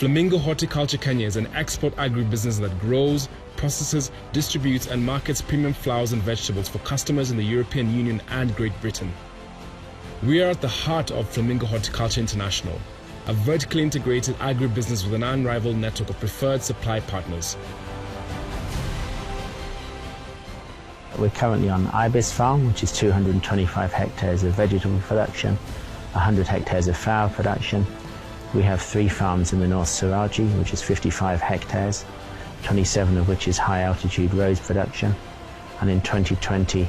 Flamingo Horticulture Kenya is an export agribusiness that grows, processes, distributes and markets premium flowers and vegetables for customers in the European Union and Great Britain. We are at the heart of Flamingo Horticulture International, a vertically integrated agribusiness with an unrivaled network of preferred supply partners. We're currently on Ibis Farm, which is 225 hectares of vegetable production, 100 hectares of flower production. We have 3 farms in the North Saraji, which is 55 hectares, 27 of which is high altitude rose production. And in 2020,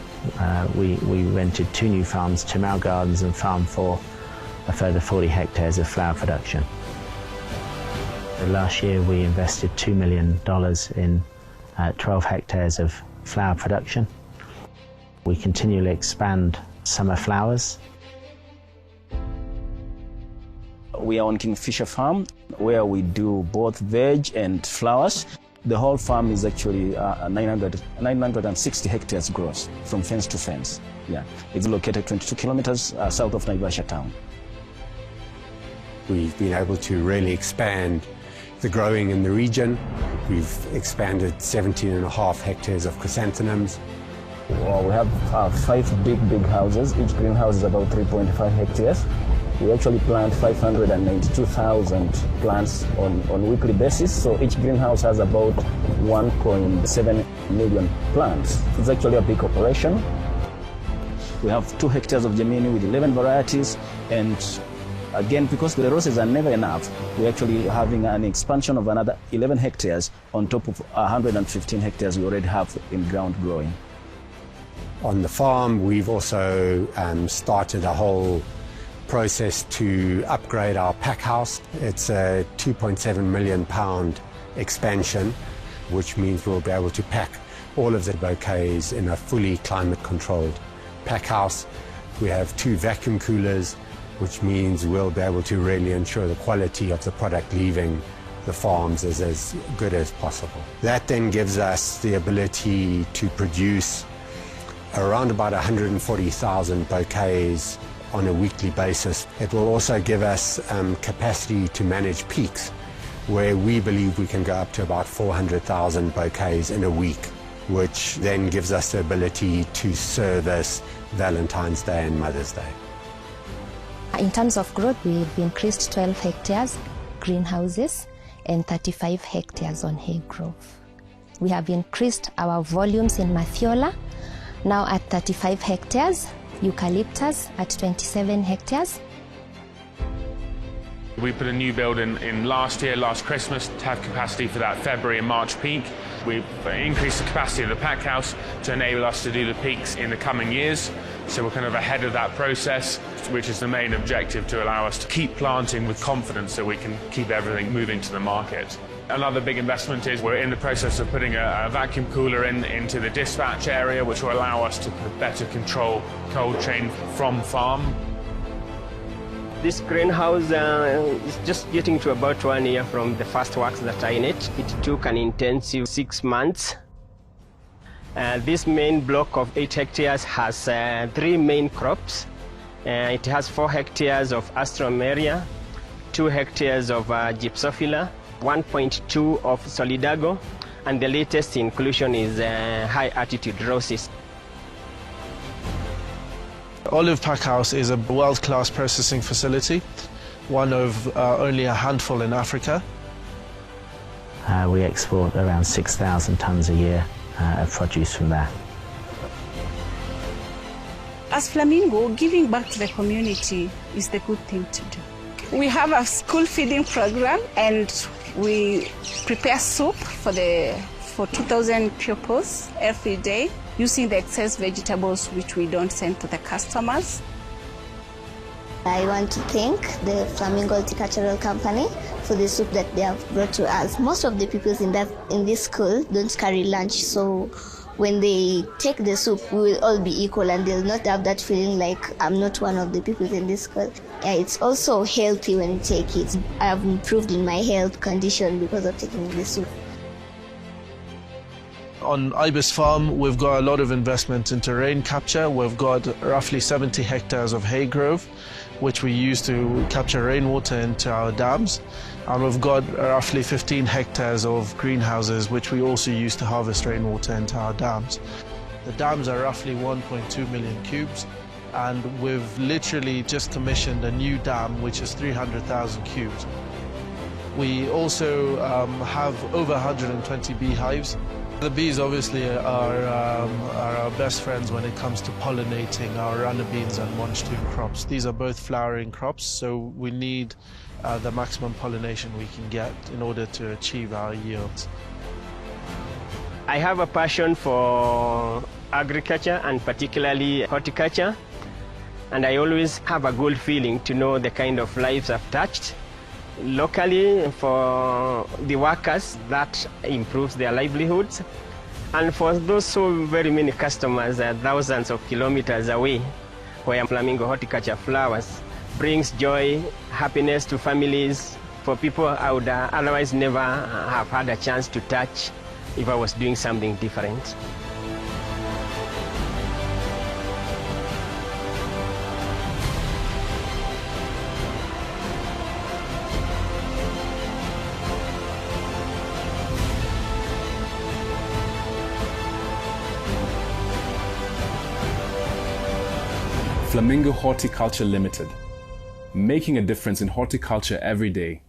we rented 2 new farms, Timau Gardens and Farm 4, a further 40 hectares of flower production. Last year we invested $2 million in 12 hectares of flower production. We continually expand summer flowers. We are on Kingfisher Farm, where we do both veg and flowers. The whole farm is actually 960 hectares gross, from fence to fence. Yeah, it's located 22 kilometers south of Naivasha town. We've been able to really expand the growing in the region. We've expanded 17.5 hectares of chrysanthemums. Well, we have 5 big houses. Each greenhouse is about 3.5 hectares. We actually plant 592,000 plants on weekly basis, so each greenhouse has about 1.7 million plants. It's actually a big operation. We have 2 hectares of Gemini with 11 varieties, and again, because the roses are never enough, we're actually having an expansion of another 11 hectares on top of 115 hectares we already have in ground growing. On the farm, we've also started a whole process to upgrade our pack house. It's a £2.7 million expansion, which means we'll be able to pack all of the bouquets in a fully climate-controlled pack house. We have 2 vacuum coolers, which means we'll be able to really ensure the quality of the product leaving the farms is as good as possible. That then gives us the ability to produce around about 140,000 bouquets on a weekly basis. It will also give us capacity to manage peaks, where we believe we can go up to about 400,000 bouquets in a week, which then gives us the ability to service Valentine's Day and Mother's Day. In terms of growth, we've increased 12 hectares greenhouses and 35 hectares on hay grove. We have increased our volumes in Mathiola, now at 35 hectares, eucalyptus at 27 hectares. We put a new build in last Christmas, to have capacity for that February and March peak. We've increased the capacity of the pack house to enable us to do the peaks in the coming years. So we're kind of ahead of that process, which is the main objective, to allow us to keep planting with confidence so we can keep everything moving to the market. Another big investment is we're in the process of putting a vacuum cooler into the dispatch area, which will allow us to better control cold chain from farm. This greenhouse is just getting to about 1 year from the first works that are in it. It took an intensive 6 months. This main block of 8 hectares has 3 main crops. It has 4 hectares of Astromeria, 2 hectares of Gypsophila, 1.2 of Solidago, and the latest inclusion is high altitude roses. Olive Pack House is a world-class processing facility, one of only a handful in Africa. We export around 6,000 tonnes a year of produce from there. As Flamingo, giving back to the community is the good thing to do. We have a school feeding program, and we prepare soup for 2,000 pupils every day, using the excess vegetables which we don't send to the customers. I want to thank the Flamingo Horticultural Company for the soup that they have brought to us. Most of the pupils in this school don't carry lunch, so when they take the soup, we will all be equal and they'll not have that feeling like I'm not one of the people in this school. It's also healthy when you take it. I have improved in my health condition because of taking the soup. On Ibis Farm, we've got a lot of investment into rain capture. We've got roughly 70 hectares of hay grove. which we use to capture rainwater into our dams. And we've got roughly 15 hectares of greenhouses, which we also use to harvest rainwater into our dams. The dams are roughly 1.2 million cubes, and we've literally just commissioned a new dam, which is 300,000 cubes. We also have over 120 beehives. The bees obviously are our best friends when it comes to pollinating our runner beans and monsoon crops. These are both flowering crops, so we need the maximum pollination we can get in order to achieve our yields. I have a passion for agriculture and particularly horticulture, and I always have a good feeling to know the kind of lives I've touched. Locally, for the workers, that improves their livelihoods, and for those so very many customers thousands of kilometers away, where Flamingo Horticulture flowers brings joy, happiness to families, for people I would otherwise never have had a chance to touch if I was doing something different. Flamingo Horticulture Limited, making a difference in horticulture every day.